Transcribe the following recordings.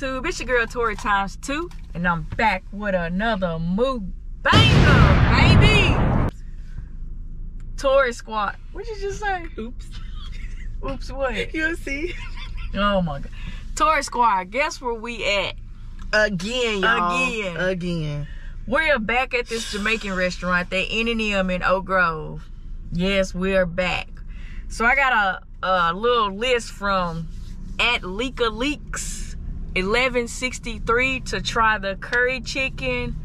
YouTube? It's your girl Tori ×2, and I'm back with another banger, baby. Tori squad. What you just say? Oops. Oops, what? You'll see. Oh my God. Tori squad, guess where we at? Again, y'all. Again. We're back at this Jamaican restaurant, the N&M in Oak Grove. Yes, we're back. So I got a little list from @LeakaLeaks 1163 to try the curry chicken,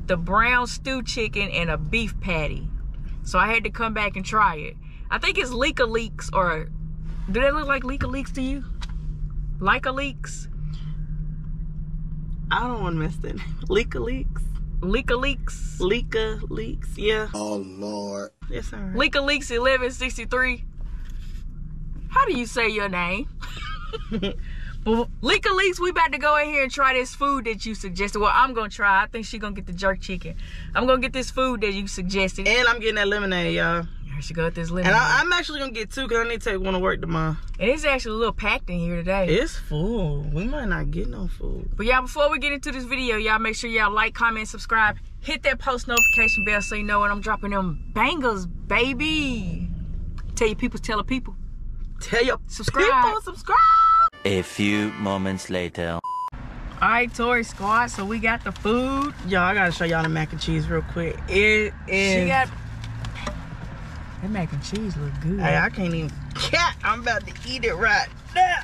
the brown stew chicken, and a beef patty. So I had to come back and try it. I think it's LeakaLeaks, or do they look like LeakaLeaks to you? LeakaLeaks? I don't want to mess that. LeakaLeaks. LeakaLeaks. LeakaLeaks. Yeah. Oh Lord. Yes, all right. LeakaLeaks 1163. How do you say your name? But LeakaLeaks, we about to go in here and try this food that you suggested. Well, I'm gonna try. I think she's gonna get the jerk chicken. I'm gonna get this food that you suggested. And I'm getting that lemonade, y'all. Here she go with this lemonade. And I'm actually gonna get two because I need to take one to work tomorrow. And it's actually a little packed in here today. It's full. We might not get no food. But y'all, before we get into this video, y'all make sure y'all like, comment, subscribe, hit that post notification bell so you know when I'm dropping them bangers, baby. Tell your people, tell the people. Tell your Subscribe. people, subscribe. A few moments later. Alright, Tori squad, so we got the food. Y'all, I gotta show y'all the mac and cheese real quick. It is. She got that mac and cheese look good. Hey, I can't even. I'm about to eat it right now.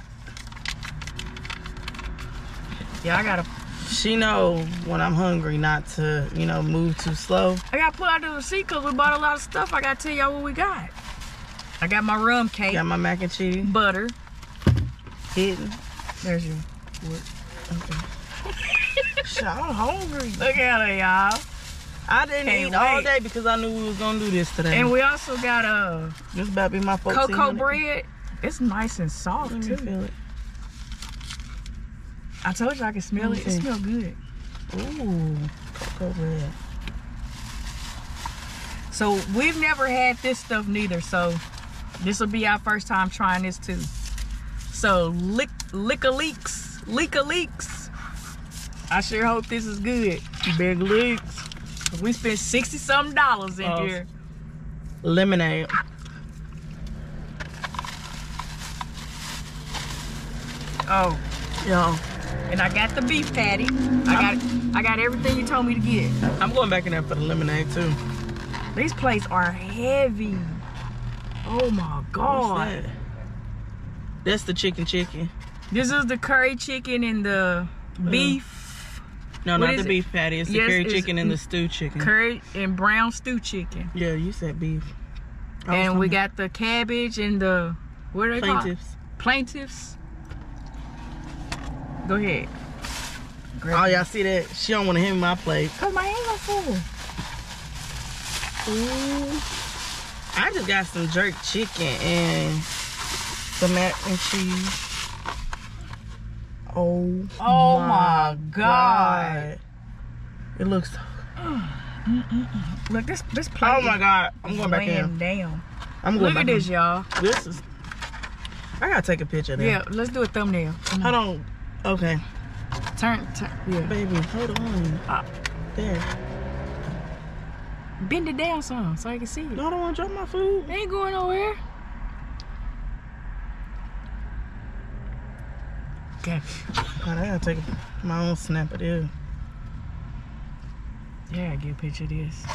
Yeah, I gotta. She know when I'm hungry not to, you know, move too slow. I gotta pull out the receipt because we bought a lot of stuff. I gotta tell y'all what we got. I got my rum cake. Got my mac and cheese. Butter. Hidden. There's your. Okay. Shit, I'm hungry. Look at her, y'all. I didn't Can't eat all wait. day because I knew we was gonna do this today. And we also got This about to be my 14 cocoa minute. bread. It's nice and soft Let me too. feel it. I told you I could smell it. It see. smells good. Ooh, cocoa bread. So we've never had this stuff neither. So this will be our first time trying this too. So LeakaLeaks. I sure hope this is good. Big leaks. We spent $60-something in here. Lemonade. Oh, Yo, and I got the beef patty. I got everything you told me to get. I'm going back in there for the lemonade too. These plates are heavy. Oh my God. What's that? That's the chicken. This is the curry chicken and the beef. No, What not is the it? beef patty. It's the Yes, curry it's chicken and the stew chicken. Curry and brown stew chicken. Yeah, you said beef. And we got the cabbage and the, what are they called? Plaintiffs. Go ahead. Oh, y'all see that? She don't want to hand me my plate. Cause my hands are full. Ooh. I just got some jerk chicken and some mac and cheese. Oh my God. It looks so Look, this plate. Oh my God. I'm going back laying in. down. I'm going Look back at this, in. y'all. This is. I gotta take a picture of that. Yeah, let's do a thumbnail. Come on. Hold on. Okay. Turn. Yeah. Baby, hold on. There. Bend it down some so I can see it. No, I don't want to drop my food. It ain't going nowhere. Okay. God, I gotta take my own snap of this. Yeah, I get a picture of this.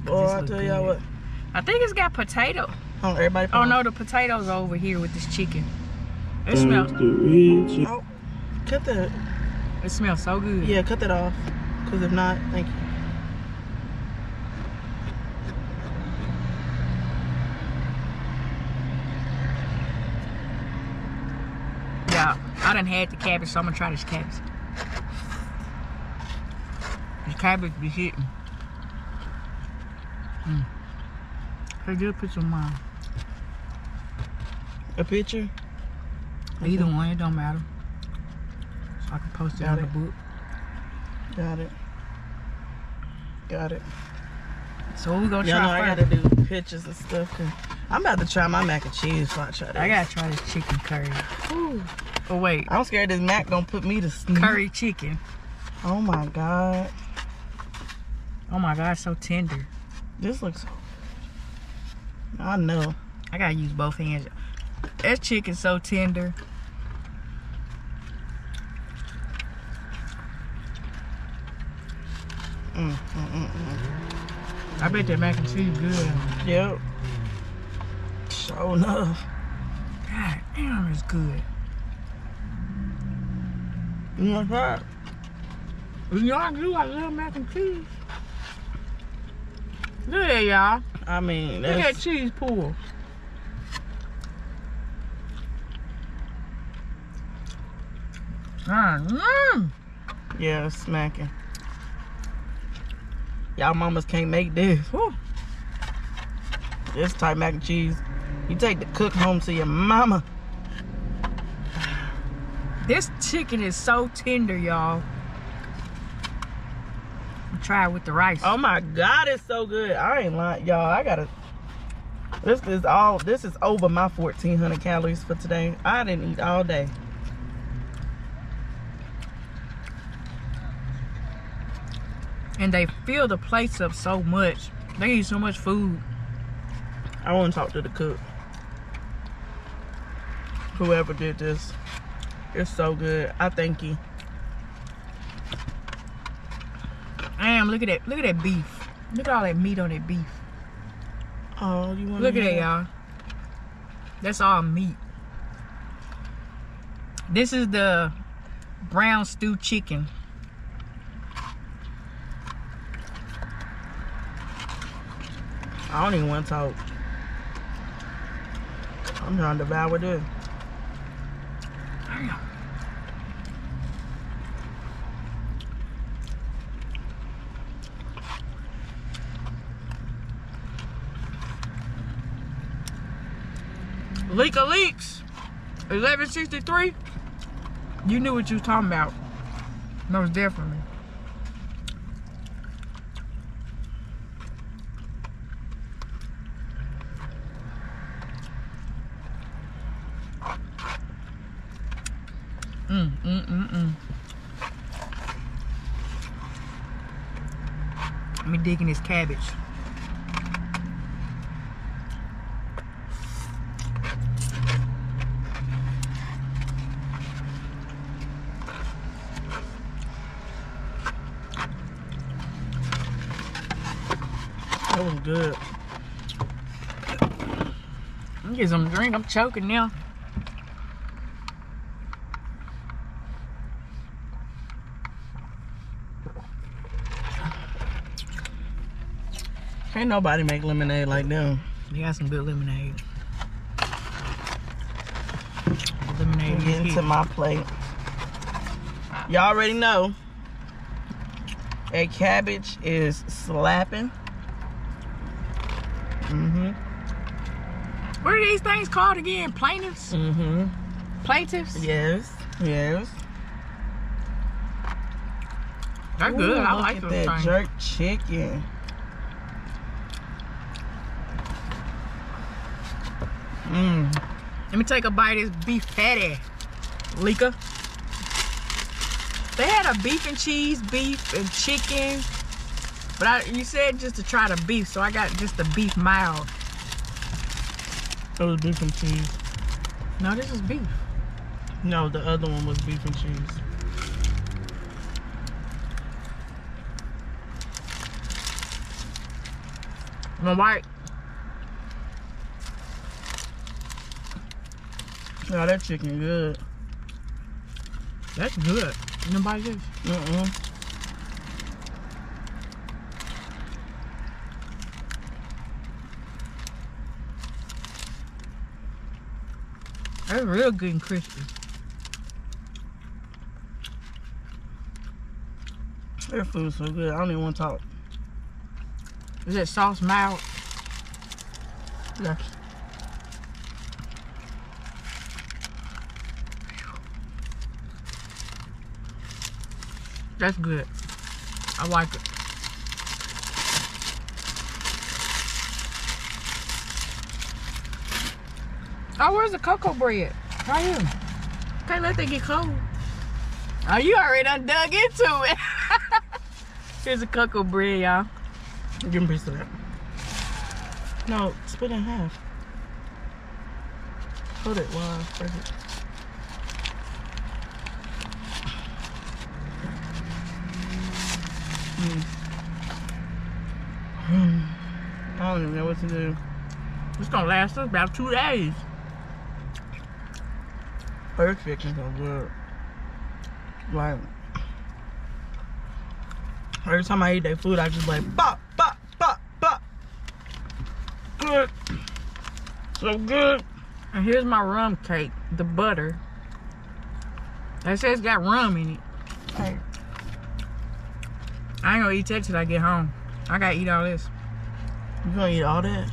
Boy, This I look tell y'all good. what. I think it's got potato. Oh, everybody. Oh no, the potatoes are over here with this chicken. It smells. Oh, cut that. It smells so good. Yeah, cut that off. Cause if not, thank you. Yeah, I done had the cabbage, so I'm gonna try this cabbage. This cabbage be hitting. Hey, get a picture of mine. A picture? Either one, it don't matter. So I can post it on the book. Got it. Got it. So what we gonna Y'all know try I first? gotta do pictures and stuff. I'm about to try my mac and cheese before I try that. I gotta try this chicken curry. Ooh. Oh, wait. I'm scared this Mac gonna put me to sleep. Curry chicken. Oh my God. Oh my God, so tender. This looks so good. I know. I gotta use both hands. That chicken's so tender. I bet that mac and cheese good. Yep. Sure enough. God damn, it's good. You know what? You know I do. I love mac and cheese. Look at that, y'all. I mean, Look at that that's... cheese pool. Yeah, it's smacking. Y'all mamas can't make this. Whew. This type mac and cheese, you take the cook home to your mama. This chicken is so tender, y'all. Try it with the rice. Oh my God, it's so good. I ain't lying, y'all. I gotta. This is over my 1,400 calories for today. I didn't eat all day. And they fill the plates up so much. They eat so much food. I want to talk to the cook. Whoever did this. It's so good. I thank you. Damn, look at that. Look at that beef. Look at all that meat on that beef. Oh, you want Look at that, y'all. That's all meat. This is the brown stew chicken. I don't even want to talk. I'm trying to devour this. Damn. Leak of leaks. 1163. You knew what you was talking about. Most definitely. Let me dig in this cabbage. That was good. Let me get some drink. I'm choking now. Ain't nobody make lemonade like them. They got some good lemonade. Lemonade is Get into hit. my plate. Y'all already know that cabbage is slapping. What are these things called again? Plaintiffs? Plaintiffs? Yes, yes. They're good. I Look like at those that things. jerk chicken. Let me take a bite of this beef patty. Lika. They had a beef and cheese, beef and chicken. But you said just to try the beef, so I got just the beef mild. That was beef and cheese. No, this is beef. No, the other one was beef and cheese. My white. Oh, that chicken good. That's good. Nobody this. That's real good and crispy. Their food's so good. I don't even want to talk. Is that sauce mild? Yes. That's good. I like it. Oh, where's the cocoa bread? Right here. can't let that get cold. Oh, you already done dug into it. Here's a cocoa bread, y'all. Give me a piece of that. No, split it in half. Hold it while I spread it. I don't even know what to do. It's gonna last us about 2 days. Her chicken's so good. Like, every time I eat that food, I just like, bop, bop, bop, bop. Good. So good. And here's my rum cake, the butter. They say it's got rum in it. Hey. I ain't gonna eat that till I get home. I gotta eat all this. You gonna eat all that?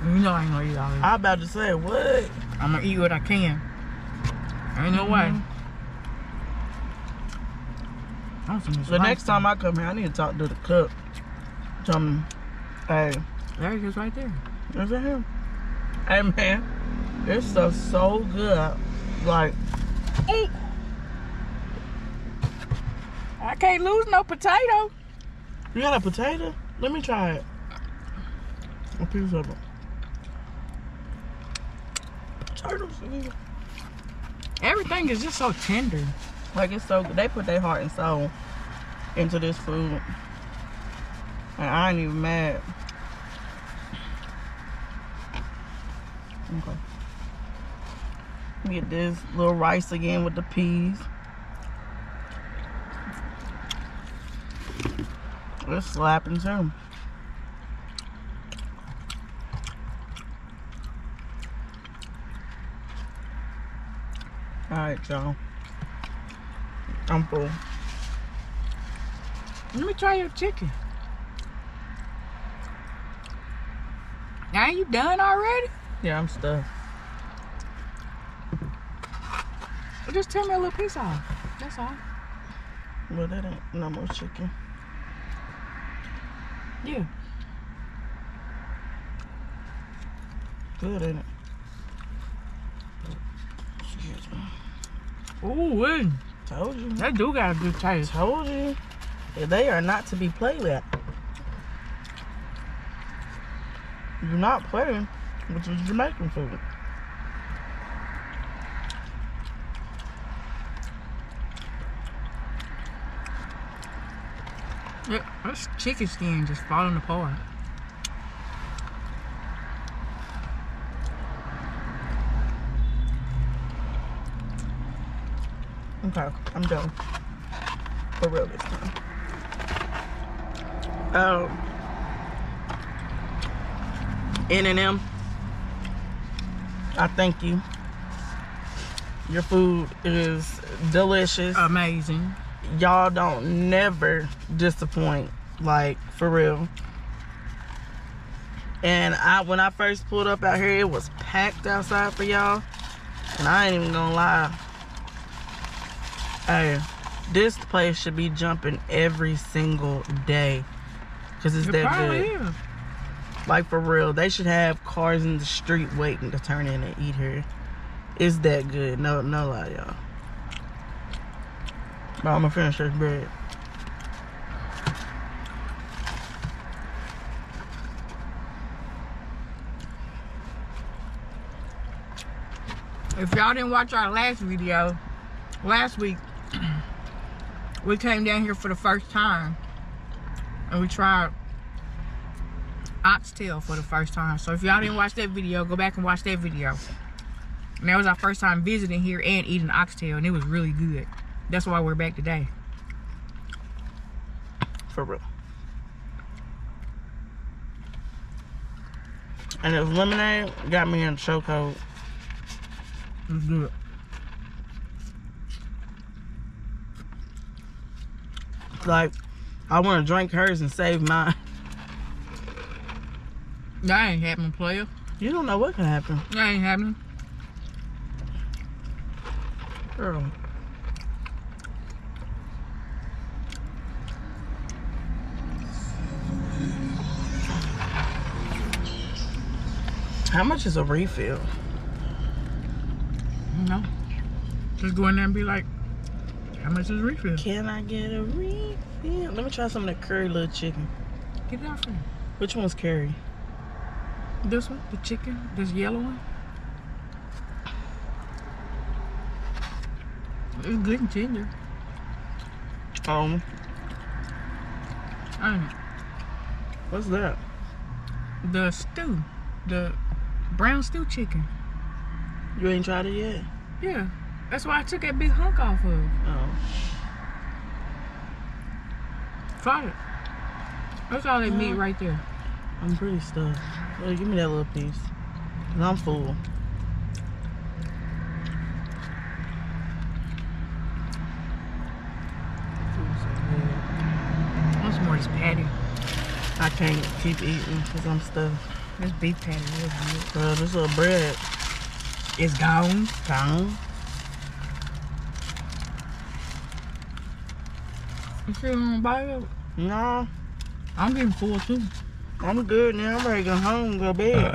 You know I ain't gonna eat all this. I about to say, what? I'm gonna eat what I can. Ain't no way. The next time I come here, I need to talk to the cook. Tell me, hey. There he is right there. Is it him? Hey, man. This stuff's so good. Like, Eat. I can't lose no potato. you got a potato? Let me try it. A piece of it. Potatoes. Everything is just so tender. Like, it's so good. They put their heart and soul into this food. And I ain't even mad. Okay. Get this little rice again with the peas. It's slapping too. Alright, y'all. I'm full. Let me try your chicken. Now you done already? Yeah, I'm stuffed. Well, just tear me a little piece off. That's all. Well, that ain't no more chicken. Yeah. Good, ain't it? Ooh, wait. Told you. That do got a good taste. Told you. Yeah, they are not to be played with. You're not playing with the Jamaican food. Yeah, this chicken skin just falling apart. Okay, I'm done. For real this time. N&M, I thank you. Your food is delicious. Amazing. Y'all don't never disappoint, like, for real. And when I first pulled up out here, it was packed outside for y'all. And I ain't even gonna lie. Hey, this place should be jumping every single day. Cause it's that good. Is. Like, for real, they should have cars in the street waiting to turn in and eat here. It's that good. No lie, y'all. But I'm gonna finish this bread. If y'all didn't watch our last video, last week, we came down here for the first time and we tried oxtail for the first time. So if y'all didn't watch that video, go back and watch that video. And that was our first time visiting here and eating oxtail, and it was really good. That's why we're back today. For real. And this lemonade got me in a chokehold. It's good. Like, I want to drink hers and save mine. That ain't happening, player. You don't know what can happen. That ain't happening. Girl. How much is a refill? No. Just go in there and be like, how much is refill? Can I get a refill? Let me try some of that curry little chicken. Get it out for me. Which one's curry? This one, the chicken, this yellow one. It's good and tender. What's that? The stew, the brown stew chicken. You ain't tried it yet? Yeah, that's why I took that big hunk off of. Oh. Try it. That's all that meat right there. I'm pretty stuffed. Well, give me that little piece. 'Cause I'm full. What's more, this patty? I can't keep eating because I'm stuffed. This beef patty is good. Bro, this little bread. It's gone. Gone. You still want to buy it? No, I'm getting full too. I'm good now. I'm ready to go home and go to bed.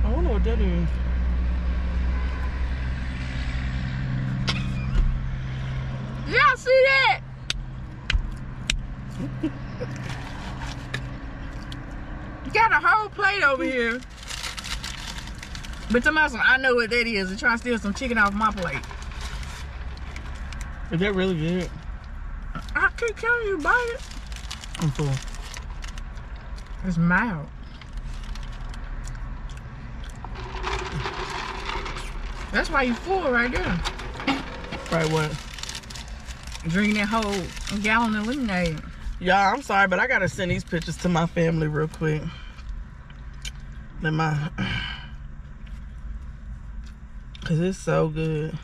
I wonder what that is. Y'all see that? You got a whole plate over here. But somebody said, I know what that is. They're trying to steal some chicken off my plate. Is that really good? I keep telling you about it. I'm full. It's mild. That's why you full right there. Right, what? Drinking that whole gallon of lemonade. Y'all, I'm sorry, but I gotta send these pictures to my family real quick. Cause it's so good.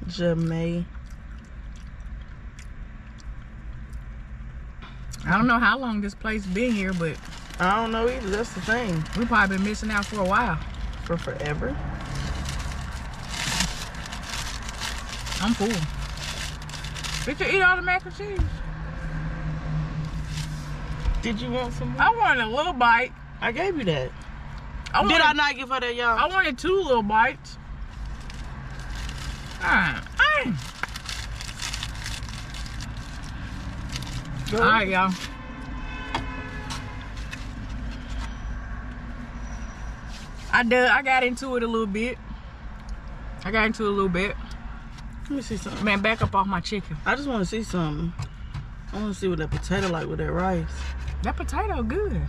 Jamaican. I don't know how long this place been here, but I don't know either. That's the thing. we probably been missing out for a while. For forever. I'm full. Did you eat all the mac and cheese? Did you want some more? I wanted a little bite. I gave you that. Did I not give her that, y'all? I wanted 2 little bites. Alright, y'all. I got into it a little bit. Let me see something. Man, back up off my chicken. I just want to see something. I want to see what that potato like with that rice. That potato good.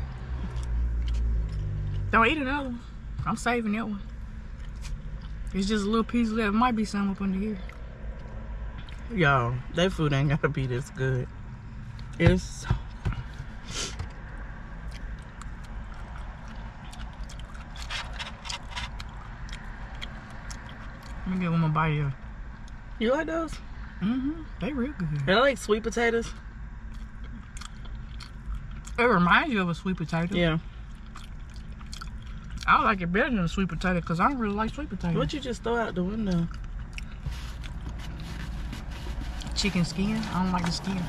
Don't eat another one. I'm saving that one. It's just a little piece left. Might be some up under here. Y'all, that food ain't gotta be this good. It's so Let me get one more bite here. You like those? Mm-hmm. They real good. I like sweet potatoes. It reminds you of a sweet potato. Yeah. I like it better than a sweet potato because I don't really like sweet potatoes. What you just throw out the window? Chicken skin. I don't like the skin.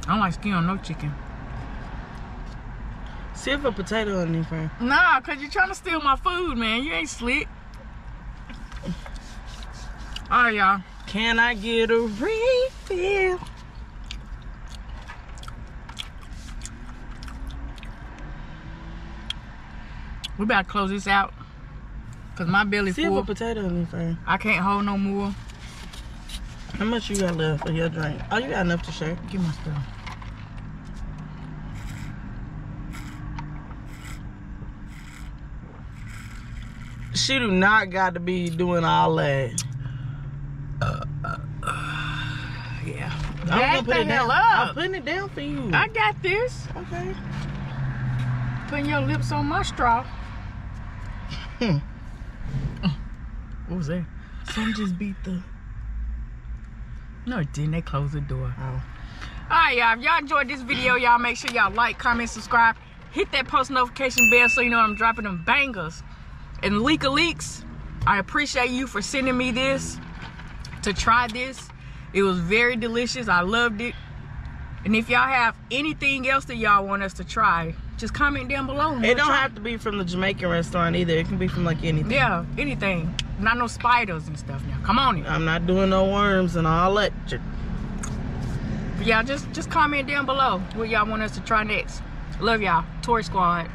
I don't like skin on no chicken. See if a potato in there. Nah, because you're trying to steal my food, man. You ain't slick. All right, y'all. Can I get a refill? We better close this out because my belly See full. if a potato in there. I can't hold no more. How much you got left for your drink? Oh, you got enough to share. Give my stuff. She do not got to be doing all that. Yeah. I'm gonna put it down. I'm Up. putting it down for you. I got this. Okay. Putting your lips on my straw. What was that? Some just beat the... No, it didn't. They closed the door. Oh. All right, y'all. If y'all enjoyed this video, y'all make sure y'all like, comment, subscribe. Hit that post notification bell so you know when I'm dropping them bangers. And Leaks, I appreciate you for sending me this to try this. It was very delicious. I loved it. And if y'all have anything else that y'all want us to try, just comment down below. It don't have to be from the Jamaican restaurant either. It can be from like anything. Yeah, anything. Not no spiders and stuff now. Come on in. I'm not doing no worms and all that. Yeah, just comment down below what y'all want us to try next. Love y'all. Toy Squad.